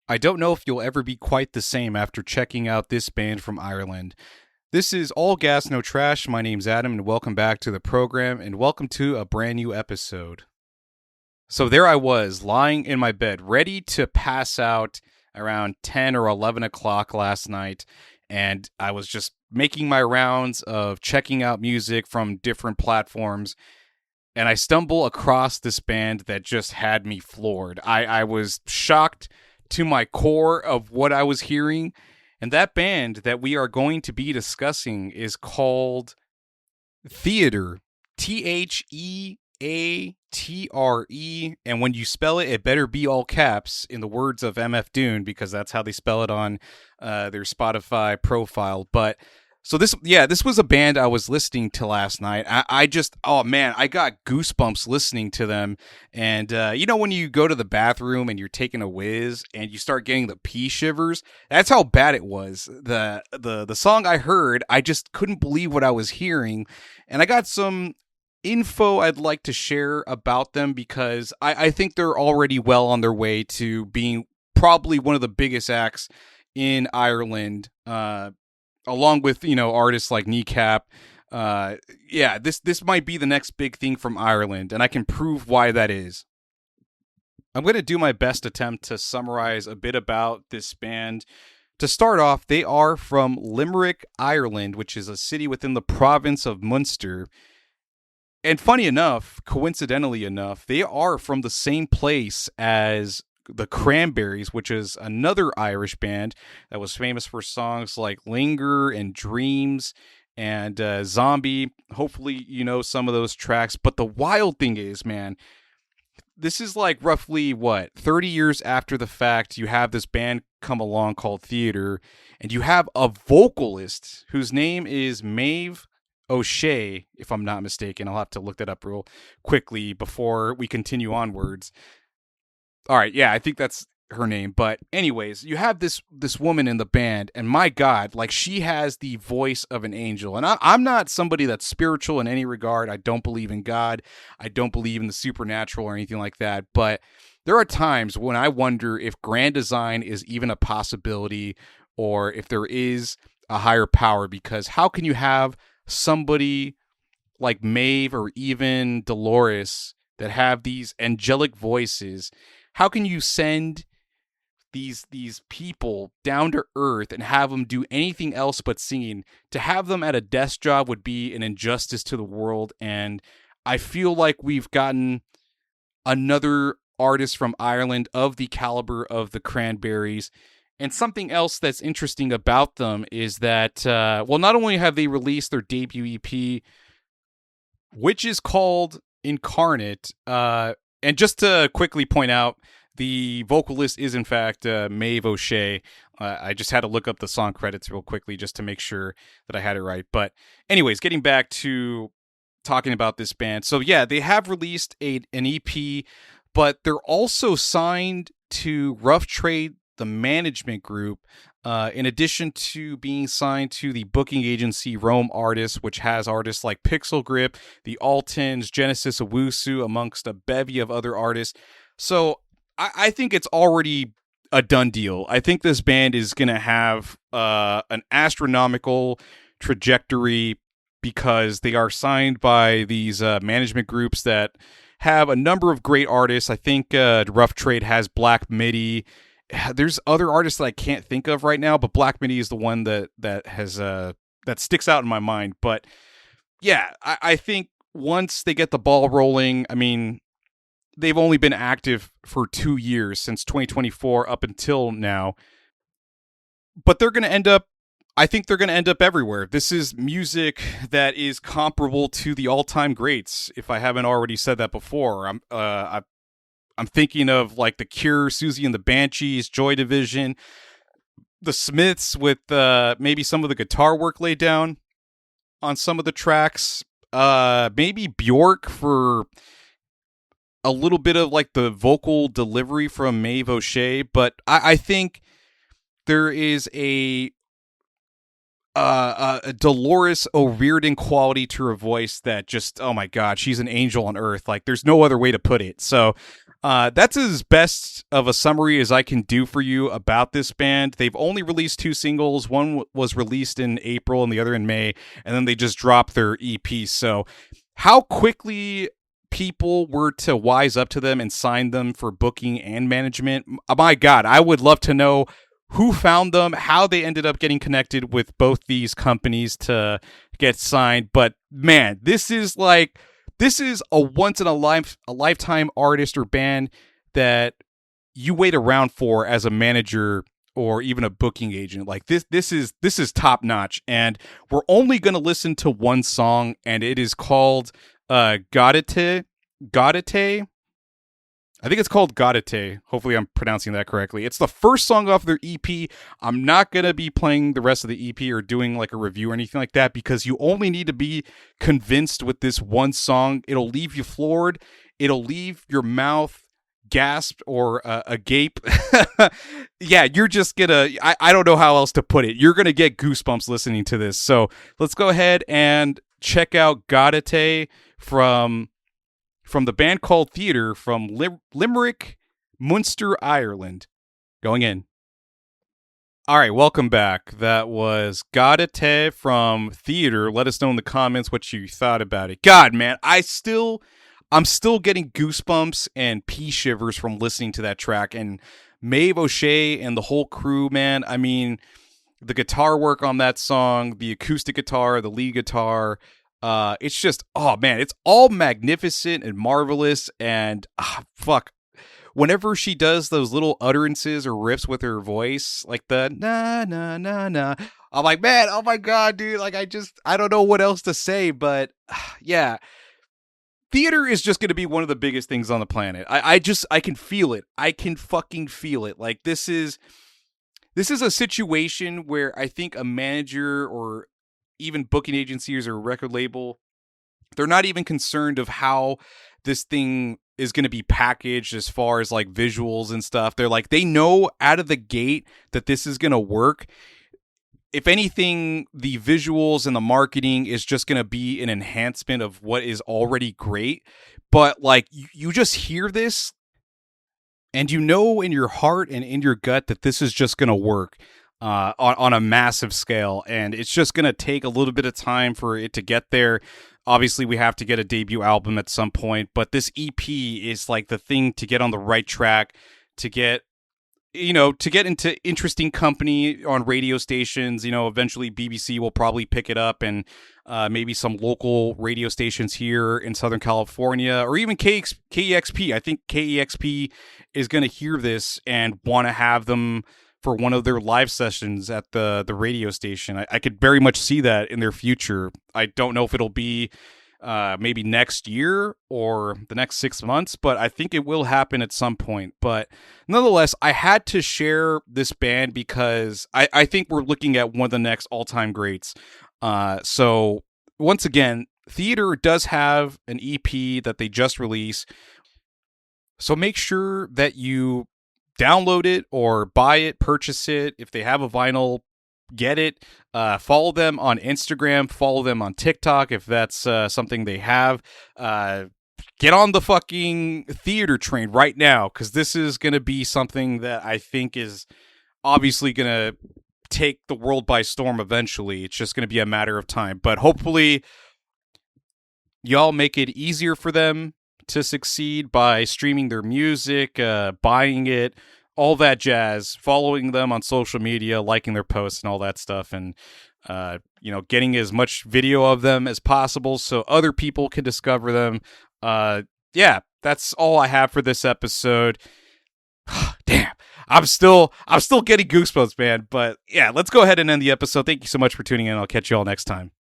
I don't know if you'll ever be quite the same after checking out this band from Ireland. This is All Gas No Trash. My name's Adam, and welcome back to the program, and welcome to a brand new episode. So there I was, lying in my bed, ready to pass out around 10 or 11 o'clock last night, and I was just making my rounds of checking out music from different platforms, and I stumble across this band that just had me floored. I was shocked to my core of what I was hearing. And that band that we are going to be discussing is called Theater. Theatre. And when you spell it, it better be all caps in the words of MF Doom, because that's how they spell it on their Spotify profile. But so this was a band I was listening to last night. I just, oh man, I got goosebumps listening to them. And when you go to the bathroom and you're taking a whiz and you start getting the pee shivers, that's how bad it was. The song I heard, I just couldn't believe what I was hearing. And I got some info I'd like to share about them because I think they're already well on their way to being probably one of the biggest acts in Ireland. Along with artists like Kneecap. This might be the next big thing from Ireland, and I can prove why that is. I'm going to do my best attempt to summarize a bit about this band. To start off, they are from Limerick, Ireland, which is a city within the province of Munster. And funny enough, coincidentally enough, they are from the same place as the Cranberries, which is another Irish band that was famous for songs like Linger and Dreams and Zombie. Hopefully you know some of those tracks. But the wild thing is, man, this is like roughly 30 years after the fact. You have this band come along called Theater, and you have a vocalist whose name is Maeve O'Shea, if I'm not mistaken. I'll have to look that up real quickly before we continue onwards. All right, yeah, I think that's her name. But anyways, you have this woman in the band, and my God, like, she has the voice of an angel. And I'm not somebody that's spiritual in any regard. I don't believe in God. I don't believe in the supernatural or anything like that. But there are times when I wonder if grand design is even a possibility, or if there is a higher power. Because how can you have somebody like Maeve or even Dolores that have these angelic voices? How can you send these people down to earth and have them do anything else but singing? To have them at a desk job would be an injustice to the world, and I feel like we've gotten another artist from Ireland of the caliber of the Cranberries. And something else that's interesting about them is that, not only have they released their debut EP, which is called Incarnate, and just to quickly point out, the vocalist is in fact Maeve O'Shea. I just had to look up the song credits real quickly just to make sure that I had it right. But anyways, getting back to talking about this band. So yeah, they have released an EP, but they're also signed to Rough Trade, the management group, in addition to being signed to the booking agency Rome Artists, which has artists like Pixel Grip, the Altons, Genesis Owusu, amongst a bevy of other artists. So I think it's already a done deal. I think this band is going to have an astronomical trajectory because they are signed by these management groups that have a number of great artists. I think Rough Trade has Black Midi. There's other artists that I can't think of right now, but Black Midi is the one that has that sticks out in my mind. But yeah, I think once they get the ball rolling, I mean, they've only been active for 2 years, since 2024 up until now. But they're going to end up, I think they're going to end up everywhere. This is music that is comparable to the all-time greats, if I haven't already said that before. I'm thinking of like The Cure, Susie and the Banshees, Joy Division, the Smiths with maybe some of the guitar work laid down on some of the tracks. Maybe Bjork for a little bit of like the vocal delivery from Maeve O'Shea. But I think there is a Dolores O'Riordan quality to her voice that just, oh my God, she's an angel on earth. Like, there's no other way to put it. So That's as best of a summary as I can do for you about this band. They've only released 2 singles. One was released in April and the other in May, and then they just dropped their EP. So, how quickly people were to wise up to them and sign them for booking and management, my God, I would love to know who found them, how they ended up getting connected with both these companies to get signed. But man, this is a once in a lifetime artist or band that you wait around for as a manager or even a booking agent. Like this is top notch, and we're only going to listen to one song, and it is called Gaudete. Gaudete. I think it's called Gaudete. Hopefully I'm pronouncing that correctly. It's the first song off their EP. I'm not going to be playing the rest of the EP or doing like a review or anything like that, because you only need to be convinced with this one song. It'll leave you floored. It'll leave your mouth gasped or agape. Yeah, you're just gonna, I don't know how else to put it. You're going to get goosebumps listening to this. So let's go ahead and check out Gaudete from the band called Theatre from Limerick, Munster, Ireland. Going in. All right, welcome back. That was Gaudete from Theatre. Let us know in the comments what you thought about it. God, man, I'm still getting goosebumps and pea shivers from listening to that track. And Maeve O'Shea and the whole crew, man, I mean, the guitar work on that song, the acoustic guitar, the lead guitar, it's just, oh man, it's all magnificent and marvelous. And fuck, whenever she does those little utterances or riffs with her voice, like the na na na na, I'm like, man, oh my God, dude, like I don't know what else to say, but yeah, Theatre is just going to be one of the biggest things on the planet. I can feel it. I can fucking feel it. Like this is a situation where I think a manager or even booking agencies or a record label, they're not even concerned of how this thing is going to be packaged as far as like visuals and stuff. They're like, they know out of the gate that this is going to work. If anything, the visuals and the marketing is just going to be an enhancement of what is already great. But like you just hear this and you know in your heart and in your gut that this is just going to work. On a massive scale, and it's just going to take a little bit of time for it to get there. Obviously, we have to get a debut album at some point, but this EP is like the thing to get on the right track, to get into interesting company on radio stations. Eventually BBC will probably pick it up, and maybe some local radio stations here in Southern California, or even KEXP. I think KEXP is going to hear this and want to have them for one of their live sessions at the radio station. I could very much see that in their future. I don't know if it'll be maybe next year or the next 6 months, but I think it will happen at some point. But nonetheless, I had to share this band because I think we're looking at one of the next all-time greats. So once again, Theatre does have an EP that they just released. So make sure that you download it or buy it, purchase it. If they have a vinyl, get it. Follow them on Instagram, follow them on TikTok if that's something they have. Get on the fucking Theatre train right now, because this is going to be something that I think is obviously going to take the world by storm eventually. It's just going to be a matter of time. But hopefully y'all make it easier for them to succeed by streaming their music, buying it, all that jazz, following them on social media, liking their posts and all that stuff, and getting as much video of them as possible so other people can discover them. Yeah, that's all I have for this episode. Damn, I'm still getting goosebumps, man. But yeah, let's go ahead and end the episode. Thank you so much for tuning in. I'll catch you all next time.